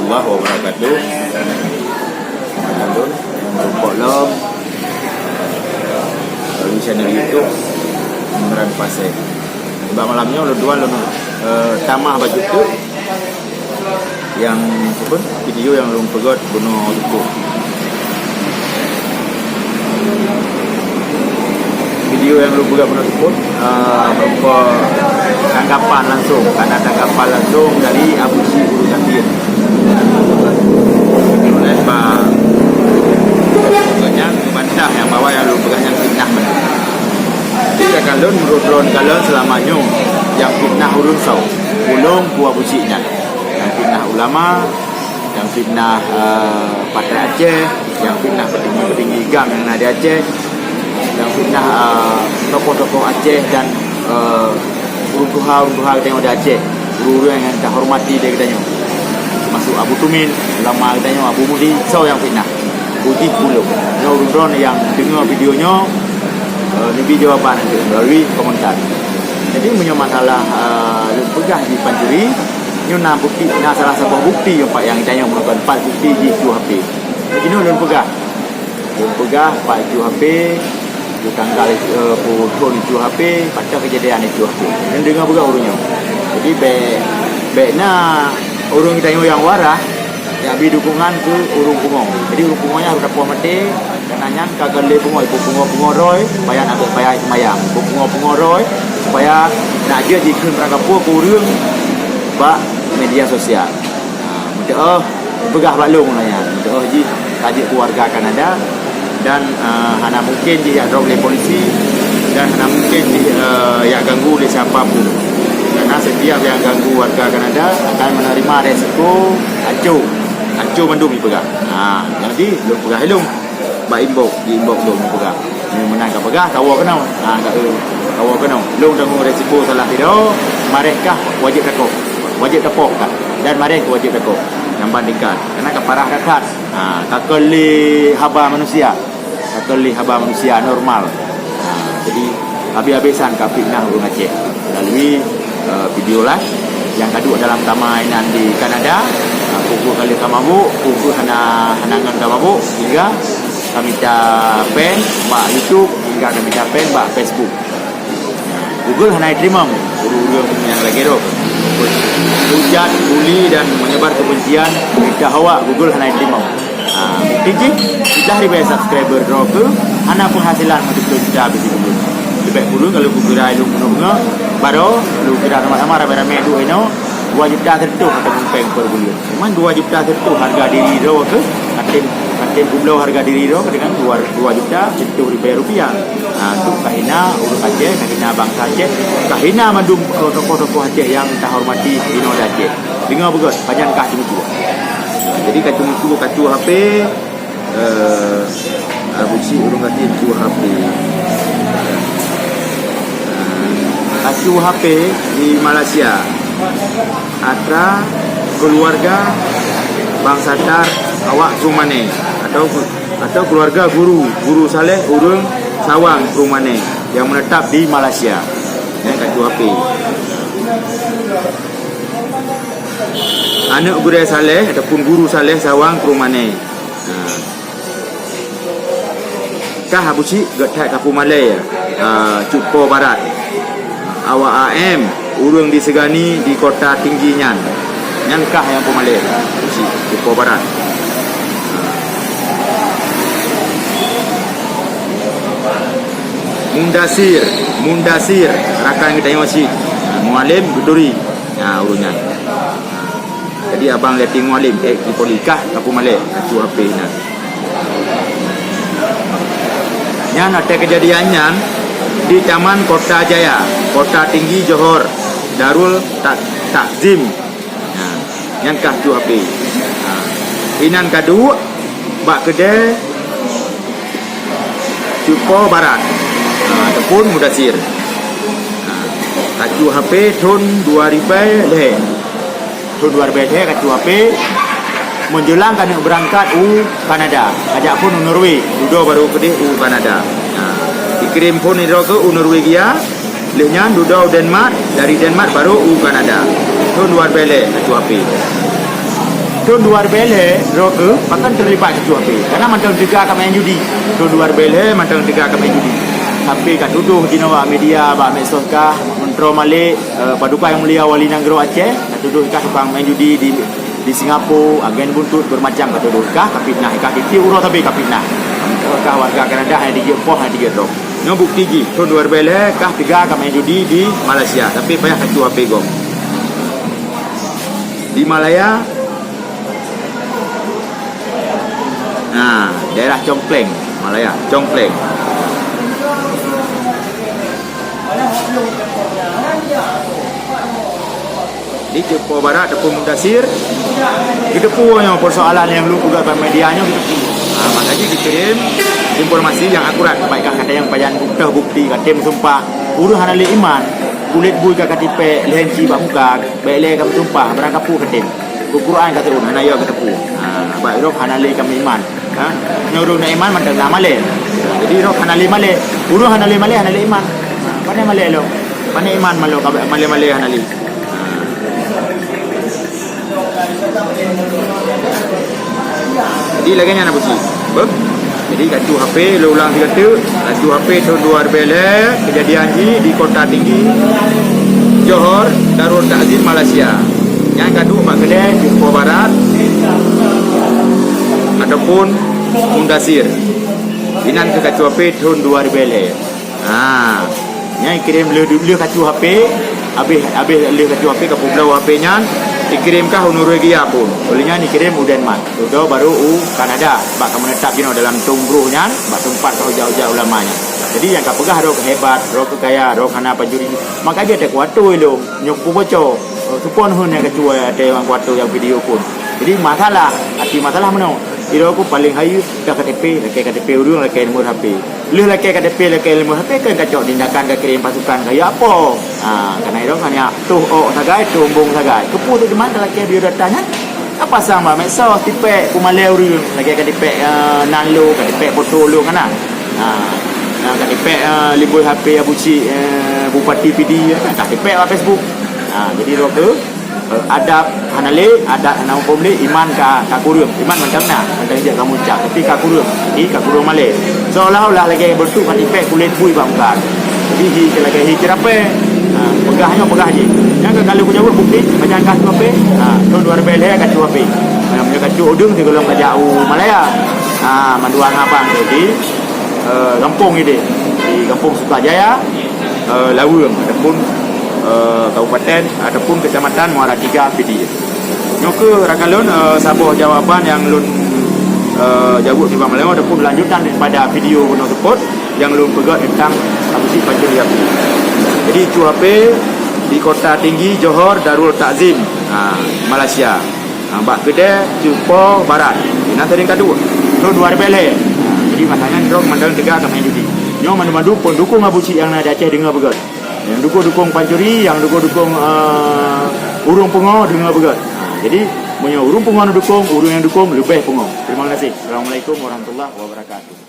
warahmatullahi wabarakatuh. Alun jumpa lom di channel YouTube Meran Pasir. Sebab malamnya lu dua tamah baju tu yang sebut video yang lu pegot bunuh itu. Video yang lu pegot bunuh itu berupa tanggapan langsung, karena tanggapan langsung dari Abu Syih Guru Zakir. Oleh Pak banyak bantah yang bawa yang lu pegang yang fitnah. Jadi kalau menurut kalian selamanya yang fitnah urun sau, ulung buah busiknya, yang fitnah ulama, yang fitnah Patrai Aceh, yang fitnah petinggi-petinggi gang yang ada Aceh, yang fitnah tokoh-tokoh Aceh dan urun-urun yang ada Aceh, urun yang kita hormati dia katanya, masuk Abu Tumin, ulama katanya Abu Mudi, sau yang fitnah, putih ulung, urun yang dengar videonya. Lebih jawapan nanti melalui komentar. Jadi punya masalah pegah di Panjuri, ini bukti, salah sebuah bukti yang Pak yang tanya merupakan 4 bukti di QHP. Jadi ini pegah 4 QHP, di tanggal pun di QHP, pada kejadian di QHP. Dan dengar pegah urungnya. Jadi baiknya urung tanya yang warah, yang beri dukungan ke urung pungong. Jadi urung pungongnya harus dapat mati. Nanya kagak le bungo ibu bungo roy supaya nak bayar semayang ibu bungo roy supaya nak dia dikun ragapu kurung ba media sosial. Mudah begah balung nanya. Mudah ji kaji keluarga Kanada dan hana mungkin dia drop oleh polisi dan hana mungkin yang ganggu oleh siapapun. Karena setiap yang ganggu warga Kanada akan menerima resiko acu mendung pegang. Jadi lu pegang helung ba imbok lu pegang. Ni menang ka pegang tawa kenau. Tawa kenau. Lu dah resiko salah tidak, mereka wajib tepok kan. Dan mereka wajib tepok. Yang bandingkan karena keparah dekat. Kakeli haba manusia. Normal. Jadi habis-habisan ka fitnah urang Aceh. Melalui video live yang kedua dalam tamainan di Kanada. Pukul kali kamabu, pukul hanangan kamabu hingga kami pen mbak YouTube hingga kami pen mbak Facebook. Google hanya terima urung yang lagi tu hujat, buli dan menyebar kebencian kita hawa Google hanya terima. Tiji sudah ribu subscriber ke hana penghasilan untuk kita habis itu. Lebih dulu kalau kira lu menunggu baru lu kira sama-sama rame-rame tu ino 2 juta tertuh atau peng per bulan. Memang 2 juta tertuh harga diri ro ke katin pulau harga diri ro dengan 2 juta tertuh rupiah. Tu kahina urus Aceh, kahina bangsa Aceh, kahina mandum tokoh-tokoh Aceh yang kita hormati di Noda Aceh. Dengar bagus, panjang kah cuma tu. Jadi katu HP Abu Syih urung katu HP. Katu HP di Malaysia. Atra keluarga bangsa Tar awak Rumane atau keluarga guru Saleh urung Sawang Rumane yang menetap di Malaysia. Katu HP. Anak guru Saleh ataupun guru Saleh Sawang Rumane. Kah Abu Syih getak Kapu Malay Cupo Barat. Awak AM urung disegani di kota tingginya. Nyankah yang pemalai di Papua Barat. Mundasir rakan kita yang masih mualim Beduri. Urunnya. Jadi abang letting mualim di Polikah Kapu Malay kacu HP nya. Yang ada kejadiannya di Taman Kota Jaya, Kota Tinggi Johor, Darul Takzim. Yang kahju HP. Inan kadu bak kedai Cupo Barat. Ataupun Mudasir. Kahju HP tahun 2000 leh. Tahun 2000 leh kahju HP menjelang kena berangkat Kanada. Ajak pun Norway, duduk baru kedai Kanada. Dikirim pun itu ke Norwegia, lehnya duduk Denmark, dari Denmark baru Kanada. Tahun 2000 leh kahju HP. tahun 2000 roke pakan terlibat ketua P karena mantang tiga kat main judi tahun 2000 mantang tiga kat main judi tapi kat tuduh di nawa media ba medsos kah mentro malik paduka yang mulia wali negara Aceh kat tuduh kah tukang main judi di Singapura agen buntut bermacam kat tuduh kah kapitnah kah kiti urut tapi kapitnah kah warga Kanada yang digepoh yang digetok no bukti gi tahun 2000 kah tiga kat main judi di Malaysia tapi payah ketua P gom di Malaya. Nah, daerah Chongkleng, Malaya, Chongkleng. Di Jepun Barat, Tepung Mudasir. Kita punya persoalan yang belum juga pada medianya kita punya. Makanya dikirim informasi yang akurat. Baiklah kata yang payan bukti katim sumpah. Uruh hanali iman. Kulit bui kakak tipe lehenci bak muka. Baiklah kami sumpah berangkat pu katim. Quran kata un hana yo kata pu. Baik roh hanali kami iman. Nyuruh na iman mantang na male. Jadi roh hanali male. Uruh hanali male hanali iman. Pane male lo. Pane iman malo male hanali. Jadi lagi nak buci. Jadi katu HP lo ulang kata katu HP tahun 2000 kejadian di Kota Tinggi Johor Darul Ta'zim Malaysia. Yang kedua Pak Kedai Jepun Barat ataupun Mundasir. Inan ke katu HP tahun 2000. Yang kirim le katu HP habis le katu HP ke pulau HP nya dikirimkah Norwegia pun. Olehnya dikirim Denmark. Sudah baru Kanada. Bak kamu menetap dalam tungguhnya, bak tempat kau jauh-jauh lamanya. Jadi yang kau pegah rok hebat, rok kaya, rok hana penjuri. Maka dia tak kuat tu elok, nyukup bocor. Supon hun yang ketua ada yang kuat tu yang video pun. Jadi masalah, hati masalah mana? Iro aku paling hayu dah KTP, KTP urung lakai nombor HP. Lu lakai KTP, lakai nombor HP kan kacau tindakan ke kirim pasukan kaya apa? Karena iro kan ya tuh sagai tumbung sagai. Kepu tu di mana lakai biodatanya? Apa sama medsos tipe kumale urung lakai KTP nanlo, KTP foto lu kana. KTP libur HP abuci bupati PD KTP Facebook. Jadi iro tu adab hanale adab nama pemli iman ka kurum iman macam dia kamu cak tapi ka kurum male seolah-olah lagi bertu KTP kulit bui bangkar jadi lagi cerape pegah je yang kalau punya bukti macam kacu HP tahun 2000 kacu HP punya kacu udung di golong jauh Malaya Manduang abang di kampung ini di kampung Sukajaya Lawung ataupun kabupaten ataupun kecamatan Muara Tiga PD. Nyoke rakalun sabuh jawapan yang lun jawab di Malaysia ataupun lanjutan daripada video tersebut yang lun pegat tentang abusi Banjir Yapi. Jadi cuape di Kota Tinggi Johor Darul Ta'zim Malaysia. Bak Kedai Jepun Barat. Nanti yang kedua tahun 2000. Jadi masanya drog mandang tiga akan main judi. Nyo mandu pun dukung abusi yang ada Aceh dengar begat. Yang dukung pancuri, yang dukung urung pungo dengar begat. Jadi punya urung pungo dukung, urung yang dukung lebih pungo. Terima kasih. Assalamualaikum warahmatullahi wabarakatuh.